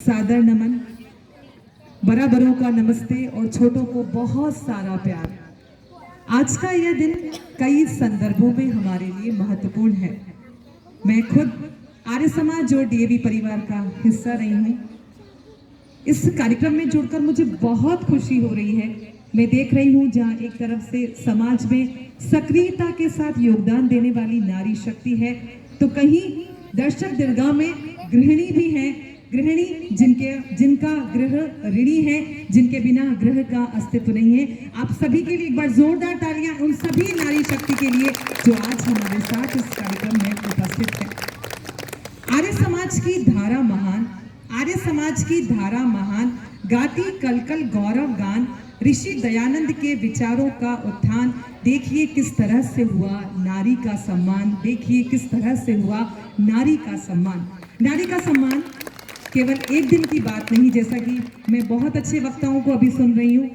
सादर नमन, बराबरों का नमस्ते और छोटों को बहुत सारा प्यार। आज का यह दिन कई संदर्भों में हमारे लिए महत्वपूर्ण है। मैं खुद आर्य समाज और डीएवी परिवार का हिस्सा रही हूँ। इस कार्यक्रम में जुड़कर मुझे बहुत खुशी हो रही है। मैं देख रही हूँ जहाँ एक तरफ से समाज में सक्रियता के साथ योगदान देने वाली नारी शक्ति है, तो कहीं दर्शक दीर्घा में गृहिणी भी हैं। गृहिणी जिनका गृह ऋणी है, जिनके बिना गृह का अस्तित्व नहीं है। आप सभी के लिए एक बार जोरदार तालियां उन सभी नारी शक्ति के लिए जो आज हमारे साथ इस कार्यक्रम में उपस्थित है। आर्य समाज की धारा महान, आर्य समाज की धारा महान, गाती कलकल गौरव गान, ऋषि दयानंद के विचारों का उत्थान। देखिए किस तरह से हुआ नारी का सम्मान, देखिए किस तरह से हुआ नारी का सम्मान। नारी का सम्मान केवल एक दिन की बात नहीं, जैसा कि मैं बहुत अच्छे वक्ताओं को अभी सुन रही हूँ।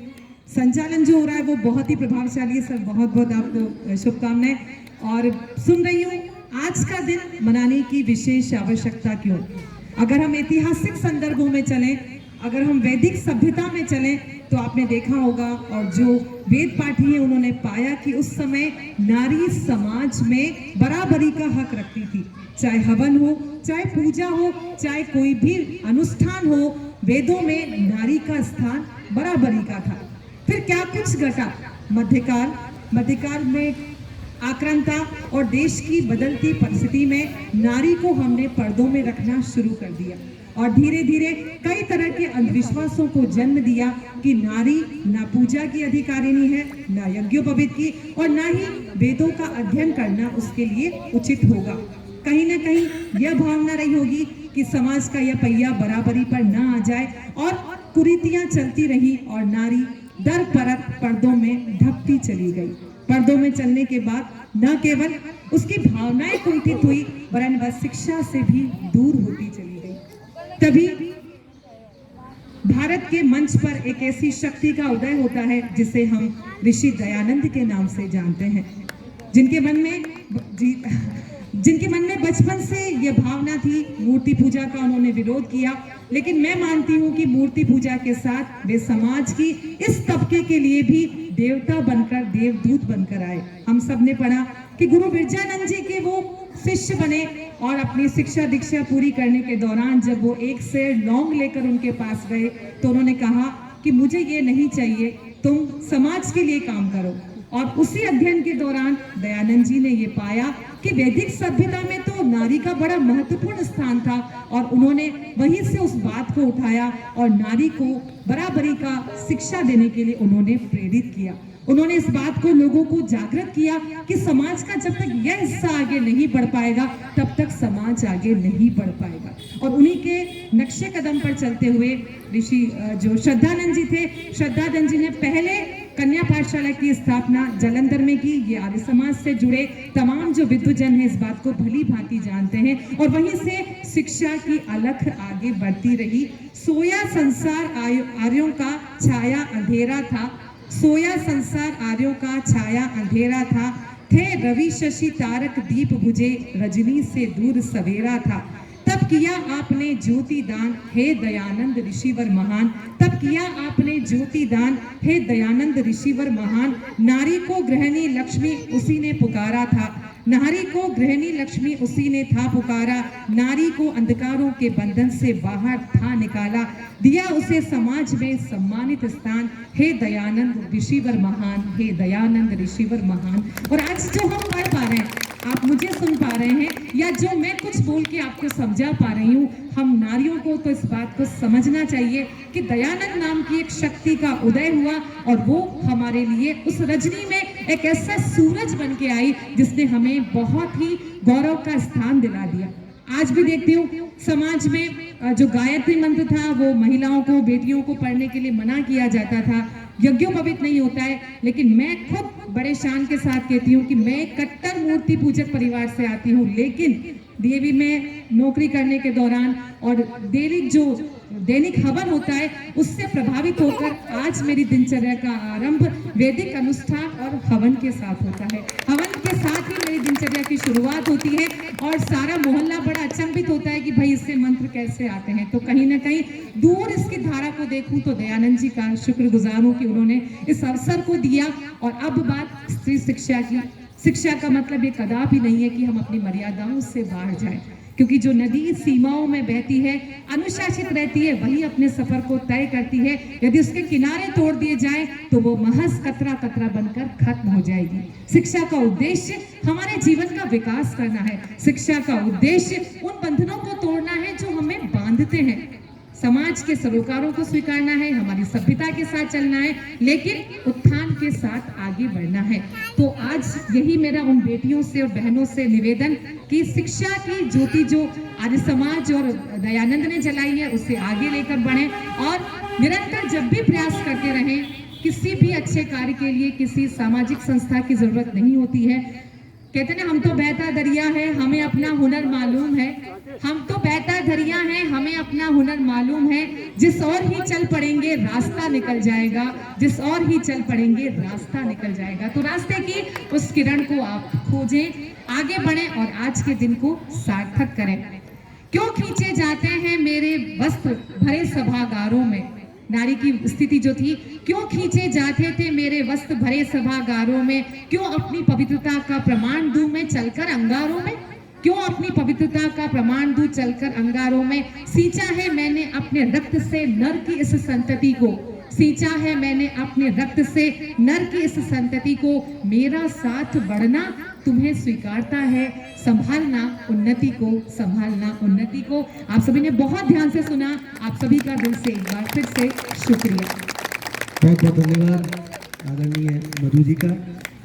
संचालन जो हो रहा है वो बहुत ही प्रभावशाली है। सर बहुत बहुत आपको शुभकामनाएं। और सुन रही हूँ आज का दिन मनाने की विशेष आवश्यकता क्यों। अगर हम ऐतिहासिक संदर्भों में चलें, अगर हम वैदिक सभ्यता में चलें, तो आपने देखा होगा और जो वेद पाठी हैं उन्होंने पाया कि उस समय नारी समाज में बराबरी का हक रखती थी। चाहे हवन हो, चाहे पूजा हो, चाहे कोई भी अनुष्ठान हो, वेदों में नारी का स्थान बराबरी का था। फिर क्या कुछ घटा मध्यकाल में आक्रांता और देश की बदलती परिस्थिति में नारी को हमने पर्दों में रखना शुरू कर दिया और धीरे धीरे कई तरह के अंधविश्वासों को जन्म दिया कि नारी ना पूजा की अधिकारिणी है, ना यज्ञोपवीत की, और ना ही वेदों का अध्ययन करना उसके लिए उचित होगा। कहीं ना कहीं यह भावना रही होगी कि समाज का यह पहिया बराबरी पर ना आ जाए और कुरीतियां चलती रही और नारी दर परत पर्दों में ढकती चली गई। पर्दों में चलने के बाद न केवल उसकी भावनाएं कुंठित हुई, वरन वह शिक्षा से भी दूर होती चली गई। तभी भारत के मंच पर एक ऐसी शक्ति का उदय होता है जिसे हम ऋषि दयानंद के नाम से जानते हैं, जिनके मन में बचपन से यह भावना थी। मूर्ति पूजा का उन्होंने विरोध किया, लेकिन मैं मानती हूँ कि मूर्ति पूजा के साथ वे समाज की इस तबके के लिए भी देवता बनकर, देवदूत बनकर आए। हम सब ने पढ़ा कि गुरु बिरजानंद जी के वो शिष्य बने और अपनी शिक्षा दीक्षा पूरी करने के दौरान जब वो एक से लौंग लेकर उनके पास गए तो उन्होंने कहा कि मुझे ये नहीं चाहिए, तुम समाज के लिए काम करो। और उसी अध्ययन के दौरान दयानंद जी ने ये पाया कि वैदिक सभ्यता में तो नारी का बड़ा महत्वपूर्ण स्थान था और उन्होंने वहीं से उस बात को उठाया और नारी को बराबरी का शिक्षा देने के लिए उन्होंने प्रेरित किया। उन्होंने इस बात को लोगों को जागृत किया कि समाज का जब तक यह हिस्सा आगे नहीं बढ़ पाएगा तब तक समाज आगे नहीं बढ़ पाएगा। और उन्हीं के नक्शे कदम पर चलते हुए ऋषि जो श्रद्धानंद जी थे, श्रद्धानंद जी ने पहले कन्या पाठशाला की स्थापना जालंधर में की। ये आर्य समाज से जुड़े तमाम जो विद्वजन हैं इस बात को भली भांति जानते हैं और वहीं से शिक्षा की अलख आगे बढ़ती रही। सोया संसार आर्यों का छाया अंधेरा था, सोया संसार आर्यों का छाया अंधेरा था, थे रवि शशि तारक दीप बुझे, रजनी से दूर सवेरा था। तब किया आपने ज्योति दान, हे दयानंद ऋषिवर महान, तब किया आपने ज्योति दान, हे दयानंद ऋषिवर महान। नारी को गृहिणी लक्ष्मी उसी ने पुकारा था, नारी को गृहिणी लक्ष्मी उसी ने था पुकारा, नारी को अंधकारों के बंधन से बाहर था निकाला, दिया उसे समाज में सम्मानित स्थान, हे दयानंद ऋषिवर महान, हे दयानंद ऋषिवर महान। और आज जो हम पढ़ पा रहे हैं, आप मुझे सुन पा रहे हैं या जो मैं कुछ बोल के आपको समझा पा रही हूँ, हम नारियों को तो इस बात को समझना चाहिए कि दयानंद नाम की एक शक्ति का उदय हुआ और वो हमारे लिए उस रजनी में एक ऐसा सूरज बन के आई जिसने हमें बहुत ही गौरव का स्थान दिला दिया। आज भी देखती हूँ समाज में जो गायत्री मंत्र था वो महिलाओं को, बेटियों को पढ़ने के लिए मना किया जाता था, यज्ञोपवीत नहीं होता है। लेकिन मैं खुद बड़े शान के साथ कहती हूँ कि मैं कट्टर मूर्ति पूजक परिवार से आती हूँ, लेकिन डीएवी में नौकरी करने के दौरान और दैनिक हवन होता है उससे प्रभावित होकर आज मेरी दिनचर्या का आरंभ वैदिक अनुष्ठान और हवन के साथ होता है। हवन के के साथ ही मेरी दिनचर्या की शुरुआत होती है और सारा मोहल्ला बड़ा अचंभित होता है कि भाई इससे मंत्र कैसे आते हैं। तो कहीं ना कहीं दूर इसकी धारा को देखूं तो दयानंद जी का शुक्रगुजार हूं कि उन्होंने इस अवसर को दिया। और अब बात स्त्री शिक्षा की। शिक्षा का मतलब ये कदापि नहीं है कि हम अपनी मर्यादाओं से बाहर जाएं, क्योंकि जो नदी सीमाओं में बहती है, अनुशासित रहती है, वही अपने सफर को तय करती है। यदि उसके किनारे तोड़ दिए जाएं तो वो महज कतरा कतरा बनकर खत्म हो जाएगी। शिक्षा का उद्देश्य हमारे जीवन का विकास करना है। शिक्षा का उद्देश्य उन बंधनों को तोड़ना है जो हमें बांधते हैं। समाज के सरोकारों को स्वीकारना है, हमारी सभ्यता के साथ चलना है, लेकिन उत्थान के साथ आगे बढ़ना है। तो आज यही मेरा उन बेटियों से और बहनों से निवेदन कि शिक्षा की ज्योति जो आर्य समाज और दयानंद ने जलाई है, उसे आगे लेकर बढ़ें और निरंतर जब भी प्रयास करते रहें। किसी भी अच्छे कार्य के लिए किसी सामाजिक संस्था की जरूरत नहीं होती है। कहते ना, हम तो बहता दरिया है, हमें अपना हुनर मालूम है। हम तो बहता दरिया है, हमें अपना हुनर मालूम है। जिस और ही चल पड़ेंगे रास्ता निकल जाएगा, जिस और ही चल पड़ेंगे रास्ता निकल जाएगा। तो रास्ते की उस किरण को आप खोजें, आगे बढ़ें और आज के दिन को सार्थक करें। क्यों खींचे जाते हैं मेरे वस्त्र भरे सभागारों में, नारी की स्थिति जो थी, क्यों खींचे जाते थे मेरे वस्त्र भरे सभागारों में, क्यों अपनी पवित्रता का प्रमाण दूं मैं चलकर अंगारों में, क्यों अपनी पवित्रता का प्रमाण दूं चलकर अंगारों में। सींचा है मैंने अपने रक्त से नर की इस संतति को, सींचा है मैंने अपने रक्त से नर की इस संतति को। मेरा साथ बढ़ना तुम्हें स्वीकारता है, संभालना उन्नति को, संभालना उन्नति को। आप सभी ने बहुत ध्यान से सुना, आप सभी का दिल से एक बार फिर से शुक्रिया। बहुत बहुत धन्यवाद आदरणीय मधु जी का।